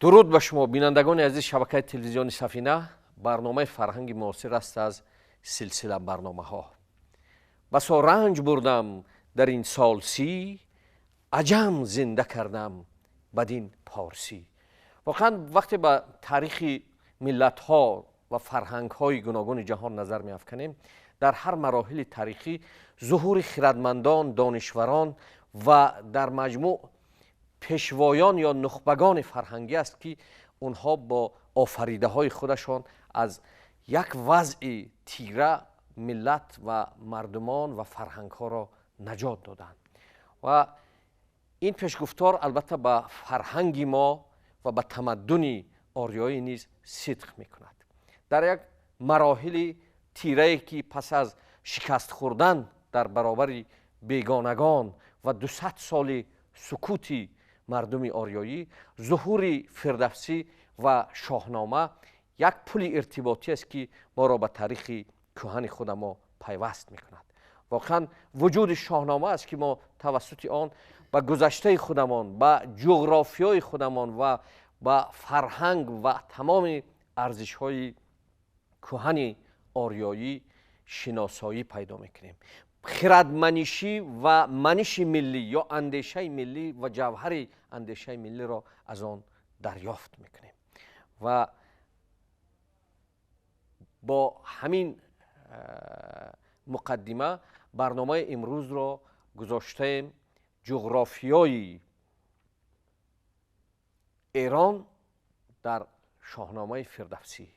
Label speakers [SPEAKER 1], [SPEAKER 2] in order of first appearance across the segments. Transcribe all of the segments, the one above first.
[SPEAKER 1] درود به شما بینندگان عزیز شبکه تلویزیون سفینه. برنامه فرهنگ معاصر است از سلسله برنامه ها. بسا رنج بردم در این سال سی، عجم زنده کردم بدین پارسی. واقعا وقتی به تاریخ ملت ها و فرهنگ های گوناگون جهان نظر می افکنیم، در هر مراحل تاریخی ظهور خردمندان، دانشوران و در مجموع پیشوایان یا نخبگان فرهنگی است که اونها با آفریده های خودشان از یک وضع تیره ملت و مردمان و فرهنگ ها را نجات دادند و این پیشگفتار البته به فرهنگ ما و به تمدن آریایی نیز صدق می کند. در یک مراحل تیره که پس از شکست خوردن در برابر بیگانگان و 200 سال سکوتی مردم آریایی، ظهور فردوسی و شاهنامه یک پل ارتباطی است که ما را به تاریخ کهن خود ما پیوست می کند. واقعا وجود شاهنامه است که ما توسط آن به گذشته خودمان، به جغرافیای خودمان و به فرهنگ و تمام ارزش های کهن آریایی شناسایی پیدا میکنیم. خردمنشی و منش ملی یا اندیشه ملی و جوهر اندیشه ملی را از آن دریافت میکنیم و با همین مقدمه برنامه امروز را گذاشتیم جغرافیای ایران در شاهنامه فردوسی.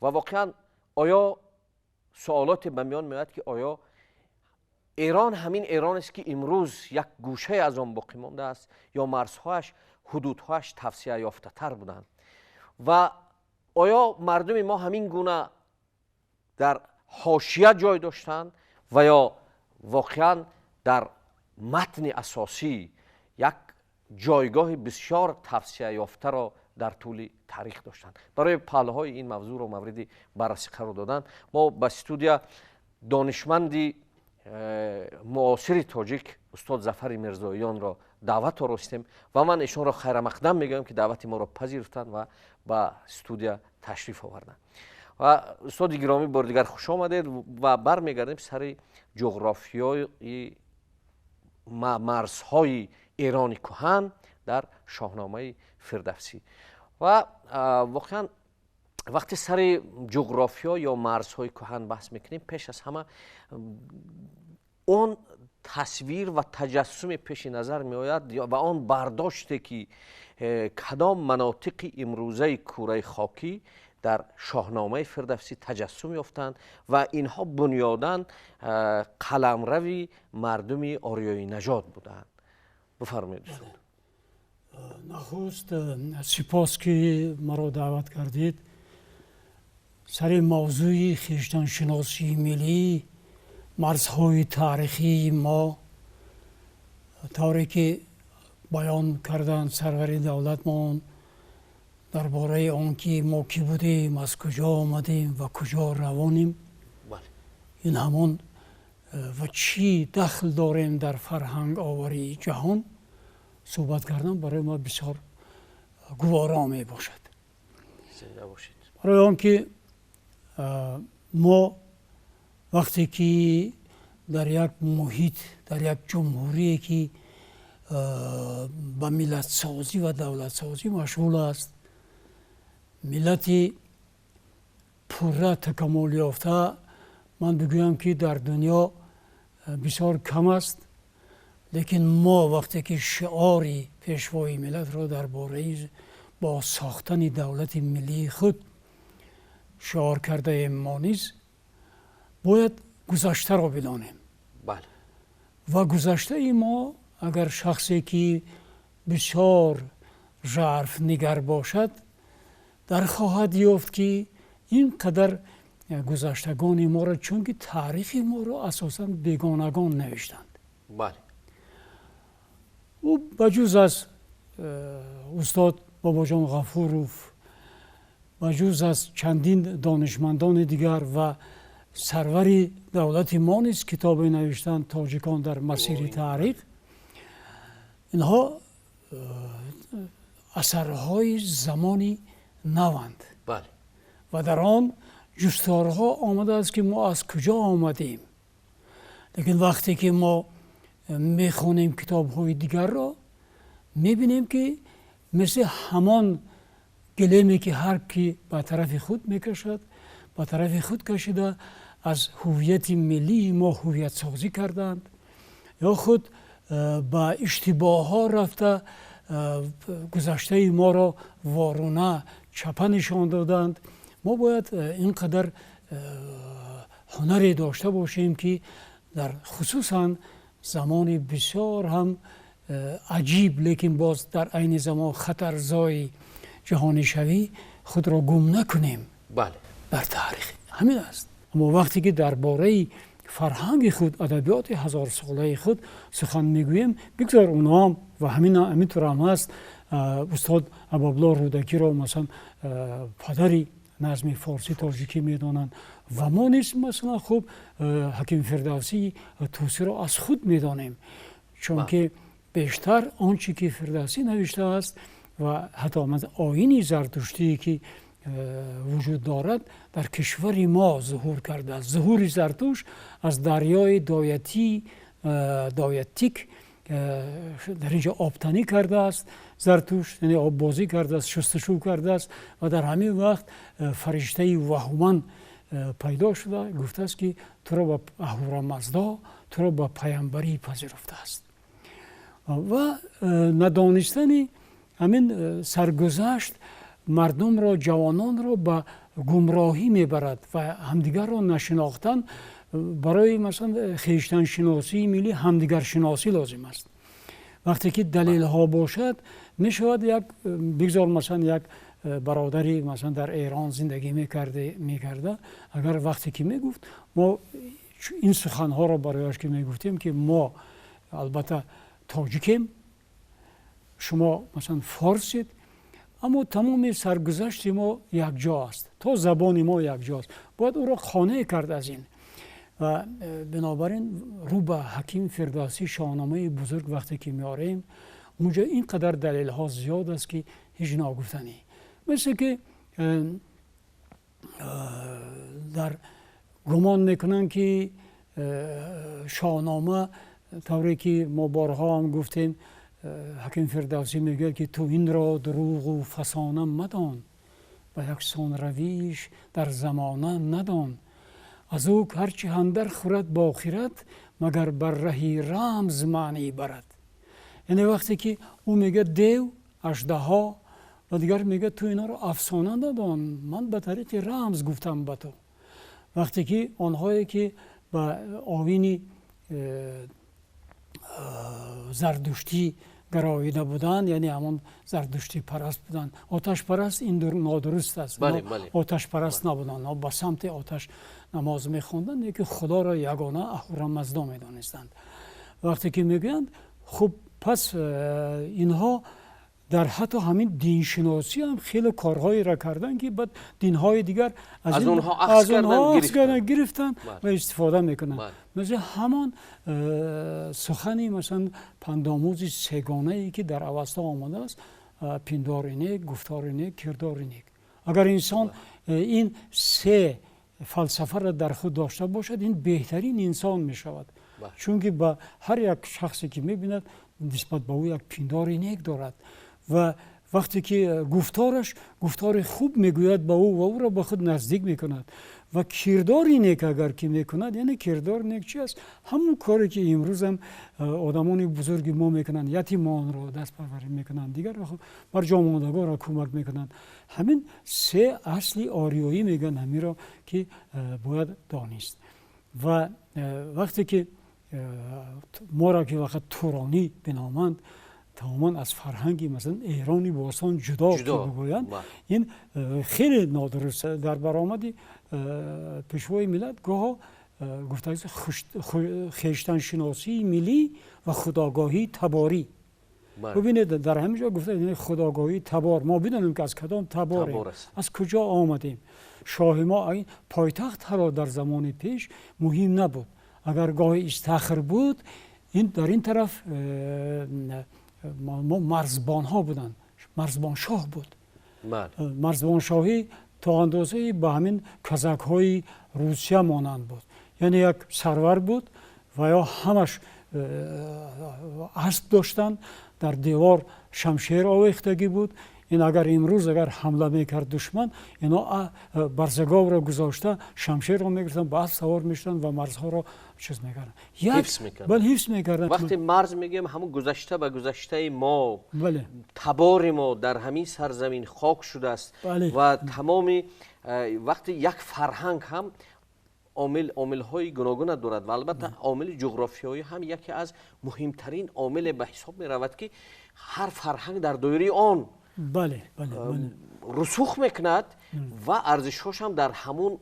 [SPEAKER 1] و واقعا آیا سوالات به میان میاد که آیا ایران همین ایران است که امروز یک گوشه از آن باقی مانده است یا مرزهایش، حدودهایش توسعه یافته تر بودند و آیا مردم ما همین گونه در حاشیه جای داشتند و یا واقعا در متن اساسی یک جایگاه بسیار توسعه یافته را در طول تاریخ داشتند. برای پهلوهای این موضوع را مورد بررسی قرار دادن ما به استودیو دانشمندی معاصر تاجیک استاد ظفر میرزاییان را دعوت آراستیم و من ایشان را خیر مقدم میگم که دعوت ما را پذیرفتند و به استودیو تشریف آوردند. و استاد گرامی بار دیگر خوش آمدید و برمیگردیم سر جغرافیای مرزهای ایران کهن در شاهنامه فردوسی. و واقعا وقتی سر جغرافیا یا مرزهای کهن بحث میکنیم پیش از همه اون تصویر و تجسم پیش نظر می آید و آن برداشته که کدام مناطق امروزه کره خاکی در شاهنامه فردوسی تجسم یافتند و اینها بنیاداً قلمرو مردم آریایی نژاد بودند. بفرمایید استاد.
[SPEAKER 2] نخست سپاس که مرا دعوت کردید. سر موضوع خویشتن شناسی ملی، مرزهای تاریخی ما، طوری که بیان کردن سرور دولتمان درباره آنکه ما کی بودیم، از کجا آمدیم و کجا روانیم، این همان و چی دخل داریم در فرهنگ آوری جهان صحبت کردن برای ما بسیار گوارا می باشد.
[SPEAKER 1] زنده باشید.
[SPEAKER 2] برای آنکه ما وقتی که در یک محیط، در یک جمهوری که به ملت سازی و دولت سازی مشغول است، ملتی پوره تکامل یافته من بگویم که در دنیا بسیار کم است، لیکن ما وقتی که شعاری پیشوای ملت را درباره با ساختن دولت ملی خود شعار کرده ایم ما نیز باید گذشته را بدانیم.
[SPEAKER 1] بله.
[SPEAKER 2] و گذشته ما اگر شخصی که بسیار ژرف نگر باشد در خواهد یافت که اینقدر گذشتگان ما را، چون که تاریخ ما را اساساً بیگانگان نوشتند.
[SPEAKER 1] بله.
[SPEAKER 2] و بجز از استاد باباجان غفوروف، بجز از چندین دانشمندان دیگر و سرور دولت ما نیز کتاب نوشتن تاجیکان در مسیر تاریخ، اینها اثرهای زمانی نوند
[SPEAKER 1] بله.
[SPEAKER 2] و در آن جستارها آمده است که ما از کجا آمدیم. لیکن وقتی که ما میخونیم کتاب های دیگر را میبینیم که مثل همان گلیمی که هر کی به طرف خود میکشد، به طرف خود کشیده از هویت ملی ما هویت سازی کردند، یا خود با اشتباه ها رفته گذشته ما را وارونه چپه نشان دادند. ما باید اینقدر هنری داشته باشیم که در خصوصا زمان بسیار هم عجیب لیکن باز در عین زمان خطرزای جهانی شوی خود را گم نکنیم.
[SPEAKER 1] بله.
[SPEAKER 2] بر تاریخ همین است. اما وقتی که درباره فرهنگ خود، ادبیات هزار ساله خود سخن میگوییم، بگذار اونا هم و همینطور هم هست. استاد ابوالله رودکی را مثلا پدری نظم فارسی تاجیکی میدانند و ما نیست مثلا خوب حکیم فردوسی توسی را از خود میدانیم، چون که بیشتر آنچه که فردوسی نوشته است و حتی آیین زرتشتی که وجود دارد در کشور ما ظهور کرده است. ظهور زرتشت از دریای دایتیک در اینجا آبتنی کرده است، زرتشت یعنی آب بازی کرده است، شستشو کرده است و در همین وقت فرشته وهومن پیدا شده، گفته است که تو را با اهورامزدا تو را با پیامبری پذیرفته است. و ندانستن همین سرگذشت مردم را، جوانان را به گمراهی میبرد و همدیگر را نشناختن. برای مثلا خویشتن شناسی ملی همدیگر شناسی لازم است. وقتی که دلیل ها باشد میشود یک بگذار مثلا یک برادری مثلا در ایران زندگی میکرده اگر وقتی که میگفت ما این سخن ها را برایش که میگفتیم که ما البته تاجیکیم، شما مثلا فارسید، اما تمام سرگذشت ما یک جا است، تا زبان ما یک جاست، باید او را خانه کرد از این. و بنابراین رو به حکیم فردوسی شاهنامه بزرگ وقتی که میاریم اونجا اینقدر دلیل ها زیاد است که هیچ ناگفتنی. مثل که در گمان میکنن که شاهنامه طوری که ما بارها هم گفتیم، حکیم فردوسی میگه که تو این را دروغ و فسانه مدان و یکسان رویش در زمانه ندان، از او هرچی اندر خورد با خیرت مگر بر رهی رمز معنی برد. یعنی وقتی که او میگه دیو، اژدها و دیگر میگه تو اینا رو افسانه ندان، من به طریق رمز گفتم به تو. وقتی که آنهایی که به آیین زردشتی گراییده بودند، یعنی همون زردشتی پرست بودند، آتش پرست، این نادرست است.
[SPEAKER 1] بله.
[SPEAKER 2] آتش پرست نبودند، با سمت آتش نماز میخوندند، یکی خدا را یگانه اهورامزدا میدانستند. وقتی که میگویند خب پس اینها در حتی همین دین شناسی هم خیلی کارهایی را کردن که بعد دینهای دیگر
[SPEAKER 1] از اونها اخذ
[SPEAKER 2] گرفتن و استفاده میکنن. مثل همان سخنی مثلا پندآموز سگانه ای که در اوستا آمده است، پندار نیک، گفتار نیک، کردار نیک. اگر انسان این سه فلسفه را در خود داشته باشد، این بهترین انسان می شود. چون که با هر یک شخصی که می بیند نسبت به او یک پندار نیک دارد و وقتی که گفتار خوب میگوید به او و او را به خود نزدیک میکند و کردار نیک اگر که میکند، یعنی کردار نیک چی است؟ همون کاری که امروز هم آدمان بزرگ ما میکنند، یتیمان را دست پروری میکنند، دیگر بر جاماندگان را کمک میکنند. همین سه اصلی آریایی میگن، همین را که باید دانست. و وقتی که ما را که وقت تورانی بنامند، تماما از فرهنگی مثلا ایرانی باستان جدا که بگویند، این خیلی نادرست. در برآمد پیشوای ملت گاه گفته است خویشتن شناسی ملی و خودآگاهی تباری. ببینید در همینجا گفته یعنی خودآگاهی تبار، ما بدونیم که از کدام تباریم، از کجا آمدیم. شاه ما این پایتخت ها در زمان پیش مهم نبود، اگر گاه استخر بود این در این طرف ما مرزبان ها بودند. مرزبان شاه بود.
[SPEAKER 1] بله.
[SPEAKER 2] مرزبان شاهی تا اندازه به همین کازاک های روسیه مانند بود، یعنی یک سرور بود و یا همش اسب داشتن، در دیوار شمشیر آویختگی بود. این اگر امروز اگر حمله میکرد دشمن، اینا برزگاو را گذاشته شمشیر را میگرفتن، به اسب سوار میشدن و مرزها را چیز میکردن،
[SPEAKER 1] حفظ میکردن.
[SPEAKER 2] بله حفظ میکردن.
[SPEAKER 1] وقتی مرز میگیم همون گذشته به گذشته ما،
[SPEAKER 2] بله
[SPEAKER 1] تبار ما در همین سرزمین خاک شده است.
[SPEAKER 2] بله.
[SPEAKER 1] و تمام وقتی یک فرهنگ هم عامل های گوناگون دارد و البته عامل جغرافیایی هم یکی از مهمترین عامل به حساب می رود که هر فرهنگ در دایره آن
[SPEAKER 2] بله بله
[SPEAKER 1] رسوخ میکند و ارزشش هم در همون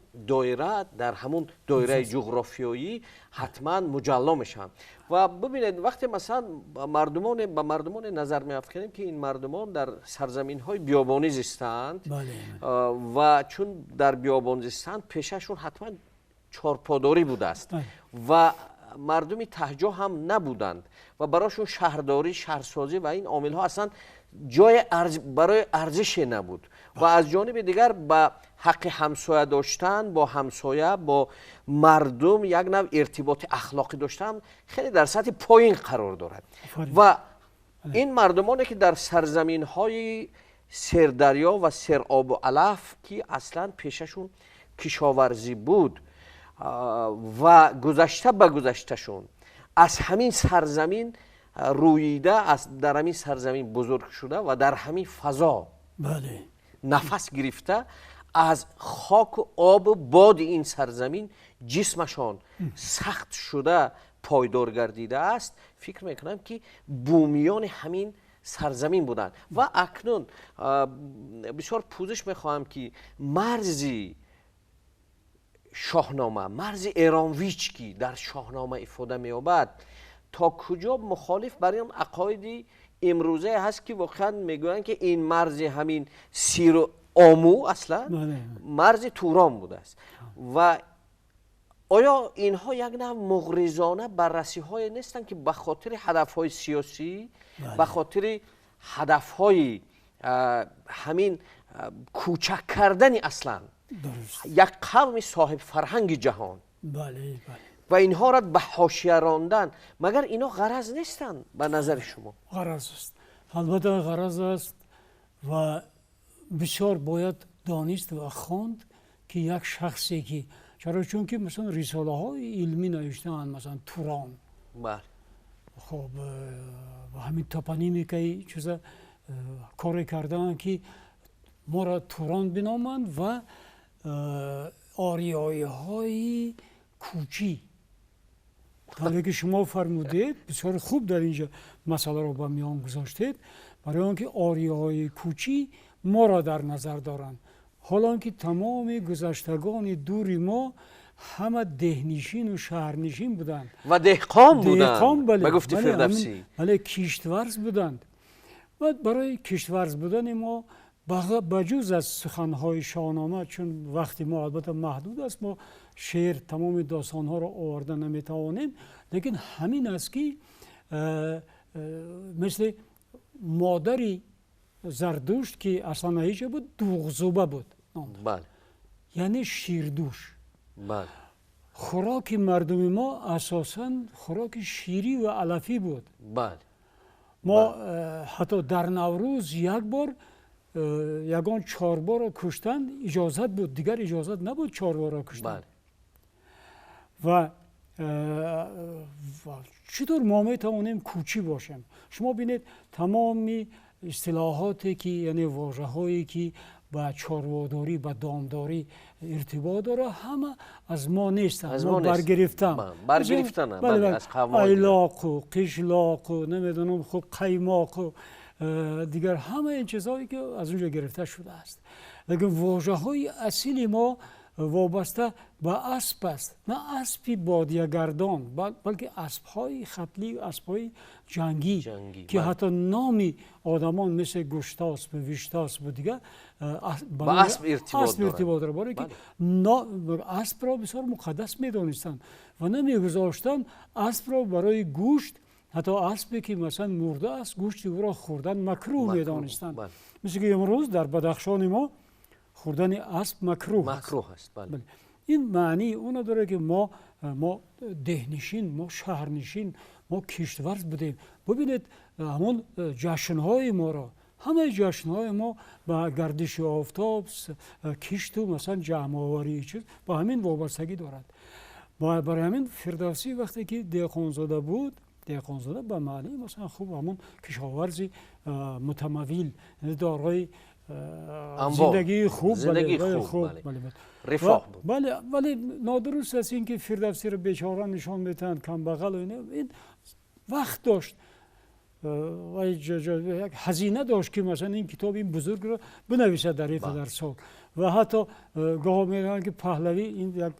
[SPEAKER 1] دایره جغرافیایی حتما مجلا میشن. و ببینید وقتی مثلا به مردمان نظر میافکنیم که این مردمان در سرزمین های بیابانی زیستند،
[SPEAKER 2] بله.
[SPEAKER 1] و چون در بیابان زیستند پیششون حتما چارپاداری بوده است و مردمی تهجا هم نبودند و براشون شهرداری، شهرسازی و این عامل ها اصلا جای برای ارزش نبود. و از جانب دیگر به حق همسایه داشتن با همسایه، با مردم یک نوع ارتباط اخلاقی داشتن خیلی در سطح پایین قرار دارد. و این مردمانی که در سرزمین های سردریا و سر آب و علف که اصلا پیششون کشاورزی بود و گذشته به گذشتهشون از همین سرزمین رویده، در همین سرزمین بزرگ شده و در همین فضا
[SPEAKER 2] بله
[SPEAKER 1] نفس گرفته، از خاک و آب و باد این سرزمین جسمشان سخت شده پایدار گردیده است. فکر میکنم که بومیان همین سرزمین بودند. و اکنون بسیار پوزش میخواهم که مرزی شاهنامه، مرز ایرانویچ که در شاهنامه افاده می‌یابد، تا کجا مخالف برای اون عقاید امروزه هست که واقعا میگویند که این مرز همین سیر و آمو اصلا مرز توران بوده است. و آیا اینها یک نوع مغرضانه بررسی های نیستند که به خاطر هدف های سیاسی، به خاطر هدف های همین کوچک کردن اصلا یک قوم صاحب فرهنگ جهان،
[SPEAKER 2] بله
[SPEAKER 1] و اینها را به حاشیه راندن، مگر اینا غرض نیستند به نظر شما؟
[SPEAKER 2] غرض است، البته غرض است و بسیار باید دانست و خواند که یک شخصی که چون که مثلا رساله های علمی نوشتن، مثلا توران،
[SPEAKER 1] بله
[SPEAKER 2] خب و همین توپانیمی که چیزا کار کردن که ما را توران بنامند و آریایی های کوچی. حالا که شما فرمودید بسیار خوب در اینجا مسئله رو با میان گذاشتید، برای آنکه آریای کوچی ما را در نظر دارند، حالا که تمام گذشتگان دوری ما همه دهنشین و شهرنشین بودند
[SPEAKER 1] و دهقان بودند. به گفت فردوسی
[SPEAKER 2] بله کشتورز بودند. و برای کشتورز بودن ما بجز از سخنهای شاهنامه، چون وقتی ما البته محدود است، ما شعر تمام داستانها را آورده نمیتوانیم، لیکن همین است که مثل مادری زردوشت که اصلا هیچ بود، دوغزوبه بود،
[SPEAKER 1] بله
[SPEAKER 2] یعنی شیردوش.
[SPEAKER 1] بله
[SPEAKER 2] خوراک مردم ما اساساً خوراک شیری و علفی بود.
[SPEAKER 1] بله
[SPEAKER 2] ما حتی در نوروز یک بار یگان چاربا را کشتن اجازت بود، دیگر اجازت نبود چاربا را کشتن.
[SPEAKER 1] بله.
[SPEAKER 2] و چطور ما میتوانیم کوچی باشیم؟ شما بینید تمام اصطلاحاتی که یعنی واژه هایی که با چارواداری، با دامداری ارتباط داره، همه از ما نیستن، از ما برگرفتن.
[SPEAKER 1] بله از قوم
[SPEAKER 2] ایلاق و قشلاق و نمیدونم خب قیماق و دیگر همه این چیزهایی که از اونجا گرفته شده است. لیکن واژه های اصیل ما وابسته به اسب است، نه اسبی بادیه‌گردان، بلکه اسب‌های خطلی و اسب‌های جنگی که حتی نامی آدمان مثل گشتاسب و ویشتاسب و دیگه
[SPEAKER 1] با اسب ارتباط
[SPEAKER 2] داره، برای که اسب را بسیار مقدس می‌دانستند و نمی‌گذاشتند اسب را برای گوشت حتی اسبی که مثلا مرده است گوشت او را خوردن مکروه می‌دانستند.
[SPEAKER 1] بله.
[SPEAKER 2] مثل که امروز در بدخشان ما خوردن اسب مکروه است.
[SPEAKER 1] مکروه است. بله.
[SPEAKER 2] این معنی اون داره که ما دهنشین، ما شهرنشین، ما کشتورز بودیم. ببینید همون جشن‌های ما را، همه جشن‌های ما با گردش آفتاب، کشت و مثلا جمع آوری چیز با همین وابستگی دارد. برای همین فردوسی وقتی که دهقانزاده بود، دهقانزاده به معنی مثلا خوب همون کشاورزی متمول، دارای زندگی خوب،
[SPEAKER 1] خوب. رفاه بود.
[SPEAKER 2] بله، ولی نادرست است این که فردوسی رو بیچاره نشان میدن، کم بغل و این وقت داشت و یک هزینه داشت که مثلا این کتاب این بزرگ رو بنویسد در یک قدر سال. و حتی گاه میگن که پهلوی، این یک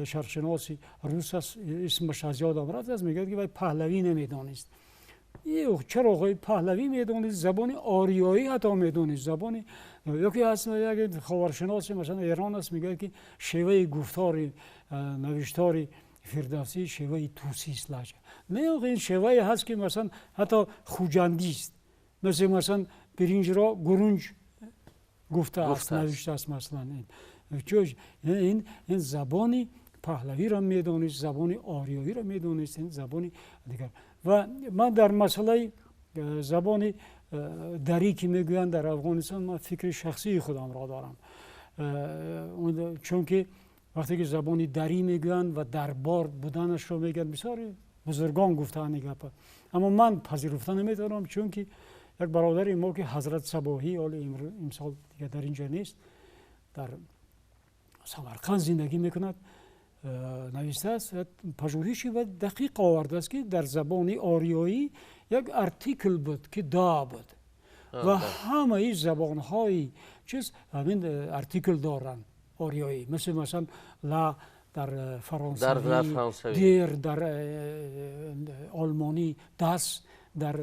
[SPEAKER 2] شرقشناسی روس است، اسمش از یادم رفت، از میگه که وای پهلوی نمیدانست. چرا آقای پهلوی میدونید؟ زبان آریایی حتی میدونید. زبان یکی هست یک خاورشناسی مثلا ایران است میگه که شیوه گفتار نوشتار فردوسی شیوه توسی است لهجه. نه آقا این شیوه هست که مثلا حتی خوجندی است. مثلا برنج را گرنج گفته است، نوشته است مثلا. این زبان پهلوی را میدونید، زبان آریایی را میدونید، این زبان دیگر. و من در مسئله زبان دری که میگویند در افغانستان، من فکر شخصی خودم را دارم، چون که وقتی که زبان دری میگویند و دربار بودنش رو میگن، بسیار بزرگان گفتن این گپ، اما من پذیرفته نمیتونم، چون که یک برادر ما که حضرت صباحی حال امسال دیگه در اینجا نیست، در سمرقند زندگی میکند، نوشته است پژوهشی و دقیق آورده است که در زبان آریایی یک ارتیکل بود که دا بود و همه زبان‌های چیز همین ارتیکل دارن آریایی، مثلا لا در فرانسوی، دیر در آلمانی، داس در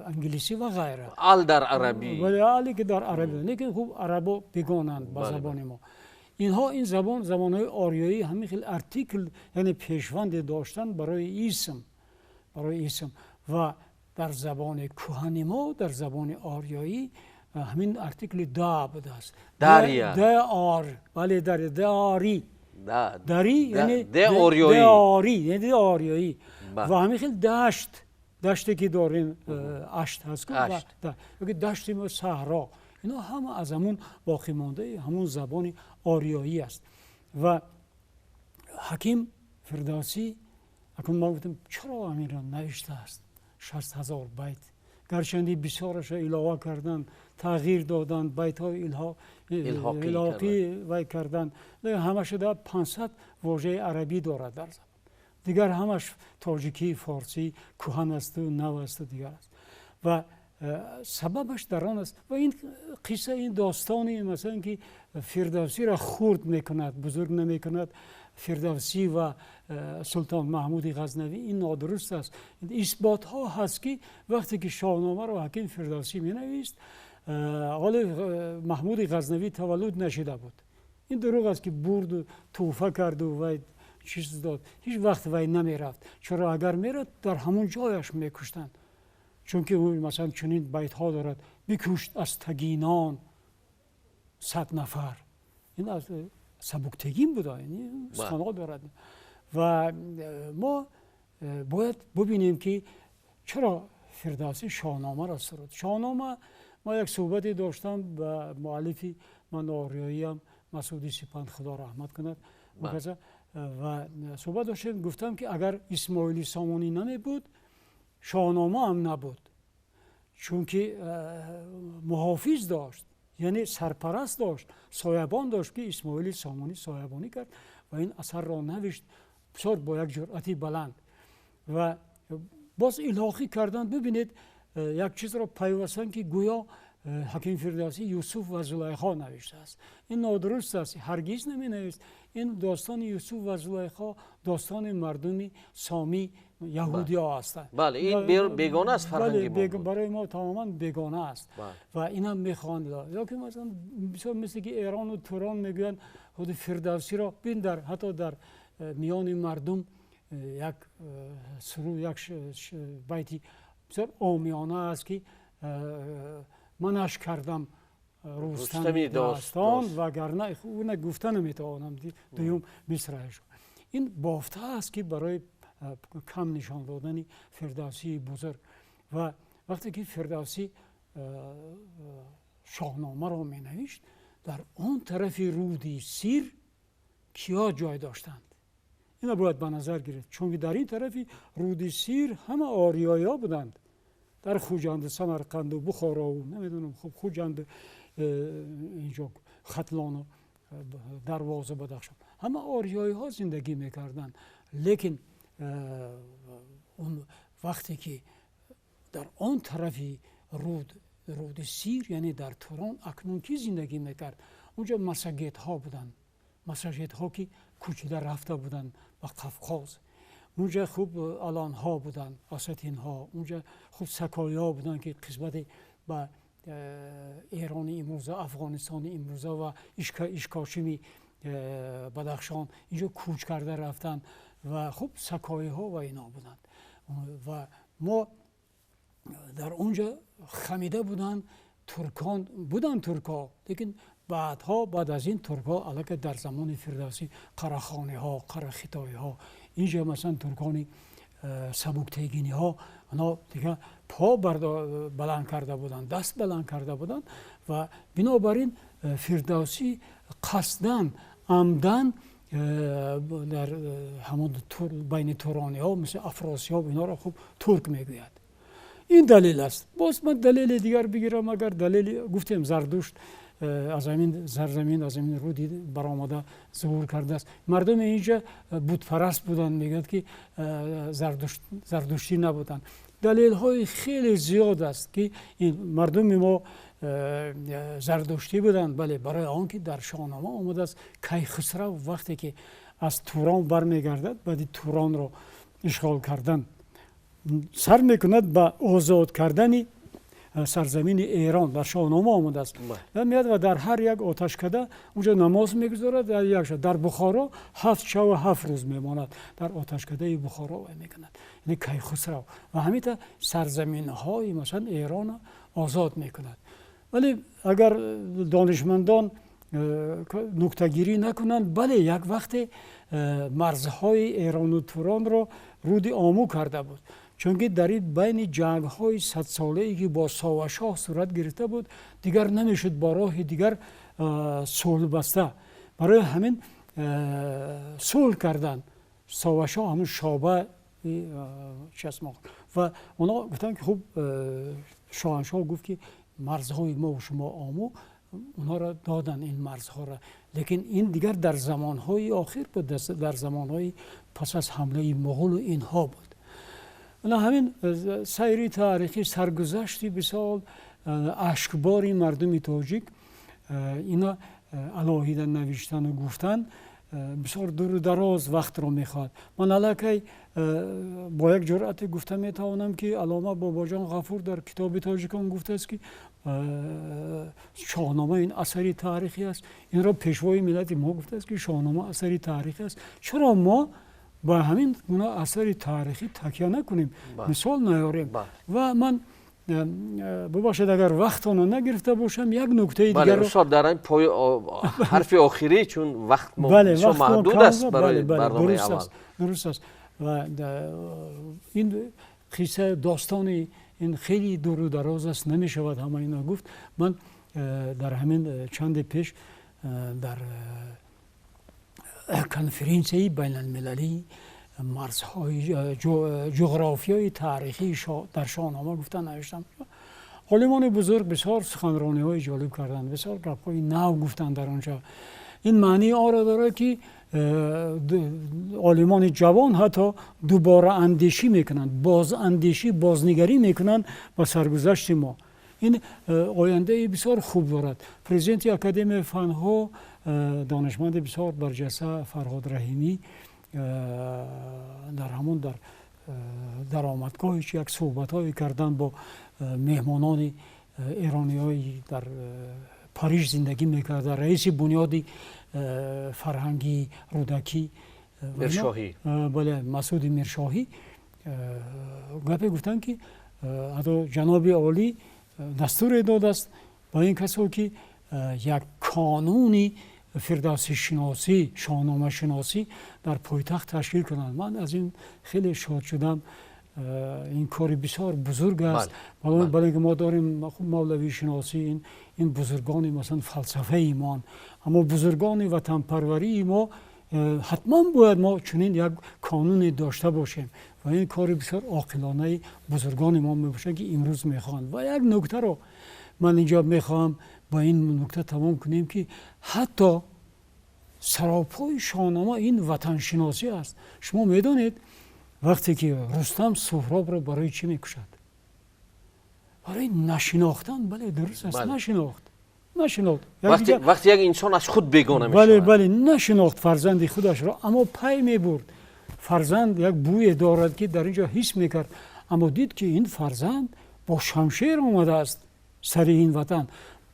[SPEAKER 2] انگلیسی و غیره،
[SPEAKER 1] آل در عربی،
[SPEAKER 2] ولی آلی که در عربی، لیکن خوب عربو بگونند با زبان ما. اینها این زبان‌های آریایی همین خیلی ارتیکل، یعنی پیشوند داشتن برای اسم، و در زبان کهن ما، در زبان آریایی همین ارتیکل دا بوده است.
[SPEAKER 1] داریا،
[SPEAKER 2] دار، بله داری، داری یعنی
[SPEAKER 1] آریایی،
[SPEAKER 2] آریایی. و همین خیلی دشتی که داریم اشت هست، دشتی ما صحرا، اینا همه از همون باقی مانده همون زبان آریایی است. و حکیم فردوسی، اکنون ما گفتم چرا همین را نوشته است 60,000 بیت، گرچندی بسیارش الهه کردن، تغییر دادن، بیت های الهاقی وای کردن، لیکن همش در 500 واژه عربی دارد در زبان دیگر، همش تاجیکی، فارسی، کهن است و نو است و دیگر است. و سببش در آن است. و این قصه، این داستانی مثلا که فردوسی را خرد میکند، بزرگ نمیکند، فردوسی و سلطان محمود غزنوی، این نادرست است. اثبات ها هست که وقتی که شاهنامه را حکیم فردوسی می نویست، حال محمود غزنوی تولد نشده بود. این دروغ است که برد و توفه کرد و وای چیز داد، هیچ وقت وای نمی رفت. چرا اگر می رفت در همون جایش می کشتند، چون که مثلا چنین بیت ها دارد: بکشت از تگینان 100 نفر. این از سبکتگین بود، یعنی سخنها دارد. و ما باید ببینیم که چرا فردوسی شاهنامه را سرود. شاهنامه، ما یک صحبتی داشتم با مؤلفی من آریایی هم، مسعودی سپند خدا رحمت کند، و صحبت داشتیم، گفتم که اگر اسماعیلی سامانی نمی بود، شاهنامه هم نبود، چون که محافظ داشت، یعنی سرپرست داشت، سایبان داشت که اسماعیل سامانی سایبانی کرد و این اثر را نوشت، بسیار با یک جرأتی بلند. و باز الهاقی کردن. ببینید یک چیز را پیوستن که گویا حکیم فردوسی یوسف و زلیخا نوشته است. این نادرست است، هرگز نمی نویست. این داستان یوسف و زلیخا داستان مردمی سامی یهودی ها هستند.
[SPEAKER 1] بله، این بیگانه است فرهنگ ما،
[SPEAKER 2] برای ما تماما بیگانه است. و این هم میخواند یا که مثلا بسیار مثل که ایران و توران میگویند خود فردوسی را بین در حتی در میان مردم یک سرود یک بیتی بسیار عامیانه است که منش کردم رستمی داستان وگرنه اون گفته نمیتوانم دوم مصرعش. این بافته است که برای کم نشان دادن فردوسی بزرگ. و وقتی که فردوسی شاهنامه را می نوشت در آن طرف رودی سیر کیا جای داشتند؟ اینا باید به نظر گرفت، چون در این طرف رودی سیر همه آریایی ها بودند، در خوجند، سمرقند و بخارا و نمیدونم خب خوجند، اینجا ختلان و دروازه بدخشان، همه آریایی ها زندگی میکردند. لیکن اون وقتی که در آن طرفی رود سیر یعنی در توران اکنون کی زندگی میکرد؟ اونجا مساجد ها بودن، مساجد ها که کوچیده رفته بودن به قفقاز. اونجا خوب الان ها بودن، آستین ها. اونجا خوب سکایی ها بودن که قسمت به ایران امروزه، افغانستان امروزه و اشکاشمی بدخشان اینجا کوچ کرده رفتن و خوب سکایی ها و اینا بودن. و ما در اونجا خمیده بودن ترکان بودن، ترکا، لیکن بعد از این ترکا علاقه در زمان فردوسی قراخانی ها، قراخیتایی ها، اینجا مثلا ترکانی سبکتگینی ها، اونا دیگه پا بلند کرده بودن، دست بلند کرده بودن و بنابراین فردوسی قصدن عمدن در همون بین تورانی ها مثل افراسی ها اینا را خوب ترک میگوید. این دلیل است. باز من دلیل دیگر بگیرم، اگر دلیل گفتیم زردشت از همین سرزمین، از همین رودی برآمده ظهور کرده است. مردم اینجا بت پرست بودن، میگن که زردشتی نبودن. دلیل های خیلی زیاد است که این مردم ما زردشتی بودن. بله، برای آنکه در شاهنامه آمده است کیخسرو وقتی که از توران برمیگردد، بعد توران را اشغال کردن، سر میکند به آزاد کردن سرزمین ایران. در شاهنامه آمده است و میاد و در هر یک آتشکده اونجا نماز میگذارد. در یک شب در بخارا 7 شب و 7 روز میماند در آتشکده بخارا و میکند، یعنی کیخسرو، و همین سرزمین های مثلا ایران آزاد میکند. ولی اگر دانشمندان نکته‌گیری نکنند، بله یک وقت مرزهای ایران و توران را رود آمو کرده بود، چون که در این بین جنگ های 100 ساله‌ای که با ساوشاه صورت گرفته بود دیگر نمیشد با راه دیگر صلح بسته. برای همین صلح کردن ساوشاه، همون شابه چسماق، و اونا گفتن که خب شاهنشاه گفت که مرزهای ما و شما آمو، اونا را دادن این مرزها را. لیکن این دیگر در زمانهای آخر بود، در زمانهای پس از حمله مغول و اینها بود. نه همین سیری تاریخی، سرگذشتی بسیار اشکباری مردم تاجیک، اینا علاهیده نوشتن و گفتن بسیار دور و دراز وقت رو میخواد. من علاقه با یک جرأت گفته میتوانم که علامه باباجان غفور در کتاب تاجیکان گفته است که شاهنامه این اثری تاریخی است. این را پیشوای ملت ما گفته است که شاهنامه اثری تاریخی است. چرا ما با همین گونه اثر تاریخی تکیه نکنیم، مثال نیاریم؟ و من بباشد اگر وقتانو نگرفته باشم یک نکته دیگر رو
[SPEAKER 1] استاد در این پای حرف آخری، چون وقت محدود است برای برنامه اول.
[SPEAKER 2] درست است. و این قصه داستان این خیلی دور و دراز است، نمی شود همه اینا گفت. من در همین چند پیش در کنفرانسی بین المللی مرزهای جغرافیای تاریخی در شاهنامه گفتن نوشتم. عالمان بزرگ بسیار سخنرانی های جالب کردند، بسیار گپ های نو گفتند در آنجا. این معنی آن داره که عالمان جوان حتی دوباره اندیشی میکنند، باز اندیشی، بازنگری میکنند با سرگذشت ما. این آینده بسیار خوب دارد. پرزیدنت اکادمی فنها، دانشمند بسیار برجسته فرهاد رحیمی، در همون در درآمدگاهش یک صحبت‌هایی کردن با مهمانان ایرانی‌هایی در پاریس زندگی می‌کرد. رئیس بنیاد فرهنگی رودکی
[SPEAKER 1] миршоҳӣ
[SPEAKER 2] бале масуди миршоҳӣ гапе гуфтанд ки ҳатто ҷаноби олӣ дастуре додааст ба ин касо ки як қонуни фирдавсишиносӣ шоҳномашиносӣ дар пойтахт ташкил кунанд. ман аз ин хеле шод шудам. ин кори бисёр бузург аст. бале ки мо дорем мавлавишиносӣ ин бузургони масалан фалсафаи мо, аммо бузургони ватанпарварии мо ҳатман бояд мо чунин як қонуне дошта бошем ва ин кори бисёр оқилонаи бузургони мо мебошад ки имрӯз мехоҳанд. ва як нуктаро ман инҷо мехоҳам ба ин нукта тамом кунем ки ҳатто саропои шоҳнома ин ватаншиносӣ аст. шумо медонед вақте ки рустам суҳробро барои чӣ мекушад? барои нашинохтан. бале дуруст аст. нашинохт
[SPEAKER 1] вақте як инсон аз худ бегона
[SPEAKER 2] мешавад. бале нашинохт фарзанди худашро, аммо пай мебурд. фарзанд як бӯе дорад ки дар инҷо ҳис мекард, аммо дид ки ин фарзанд бо шамшер омадааст сари ин ватан.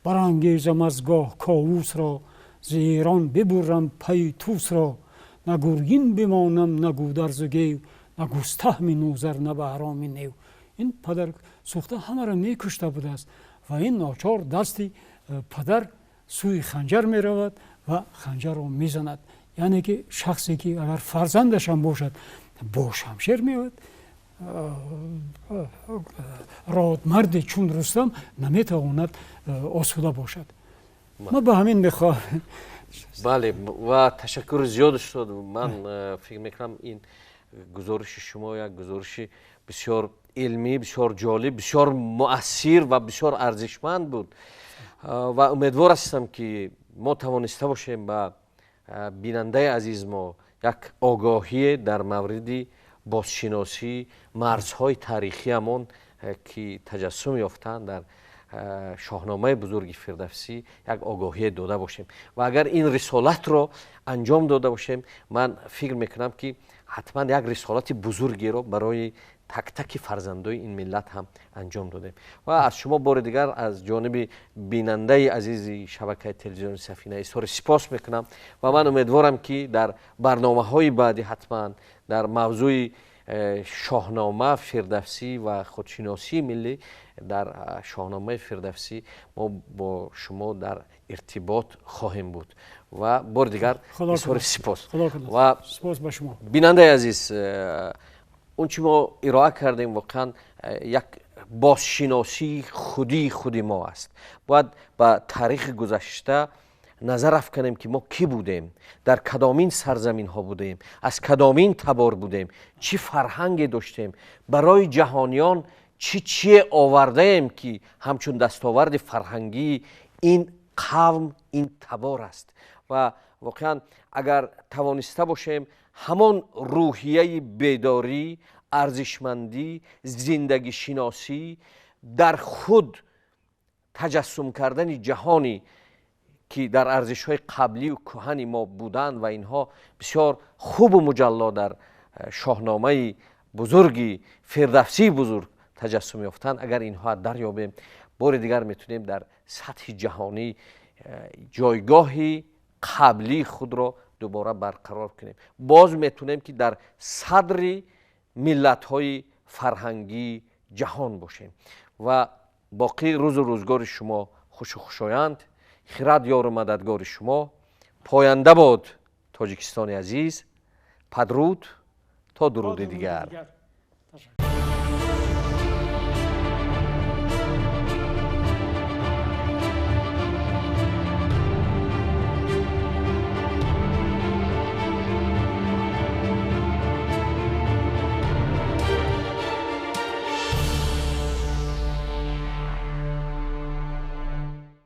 [SPEAKER 2] барангезам аз гоҳ ковусро, з эрон бибурам пайи тусро, на гургин бимонам на гӯдарзу гев, на гӯстаҳми нӯзар на баҳроми нев. ин падар сӯхта ҳамаро мекушта будааст ва ин ночор дасти падар сӯи ханҷар меравад ва ханҷарро мезанад. яъне ки шахсе ки агар фарзандашам бошад бо шамшер меояд, родмарде чун рустам наметавонад осуда бошад. ман ба ҳамин мехоҳам.
[SPEAKER 1] бале ва ташаккури зиёд шуд. ман фикр мекунам ин гузориши шумо як гузориши бисёр илмӣ, бисёр ҷолиб, бисёр муассир ва бисёр арзишманд буд ва умедвор ҳастам ки мо тавониста бошем ба бинандаи азиз мо як огоҳие дар мавриди бозшиносӣ марзҳои таърихиамон ки таҷассум ёфтанд дар шоҳномаи бузурги фирдавсӣ як огоҳие дода бошем ва агар ин рисолатро анҷом дода бошем, ман фикр мекунам ки ҳатман як рисолати бузургеро барои так-таки фарзандои ин миллат ҳам анҷом додем. ва аз шумо бори дигар аз ҷониби бинандаи азизи шабакаи телевизиони Сафина изҳори сипос мекунам ва ман умедворам ки дар барномаҳои баъдӣ ҳатман дар мавзӯи шоҳнома фирдавсӣ ва худшиносии миллӣ дар шоҳномаи фирдавсӣ мо бо шумо дар иртибот хоҳем буд. ва бори дигар изҳори сипос. ва
[SPEAKER 2] сипос ба шумо.
[SPEAKER 1] бинандаи азиз, اون چی ما ارائه کردیم واقعا یک بازشناسی خودی ما است. باید با تاریخ گذشته نظر افکنیم که ما کی بودیم، در کدامین سرزمین ها بودیم، از کدامین تبار بودیم، چی فرهنگی داشتیم، برای جهانیان چی آورده ایم که همچون دستاورد فرهنگی این قوم این تبار است. و واقعا اگر توانسته باشیم همان روحیه بیداری، ارزشمندی، زندگی شناسی در خود تجسم کردن جهانی که در ارزش‌های قبلی و کهن ما بودند و اینها بسیار خوب و مجلا در شاهنامه بزرگی فردوسی بزرگ تجسم یافتند، اگر اینها دریابیم بار دیگر میتونیم در سطح جهانی جایگاهی قبلی خود را دوباره برقرار کنیم. باز میتونیم که در صدر ملت‌های فرهنگی جهان باشیم و باقی روز و روزگار شما خوش و خوشایند. خیرات یار و مددگار شما. پاینده باد تاجیکستان عزیز. پدرود تا درود دیگر.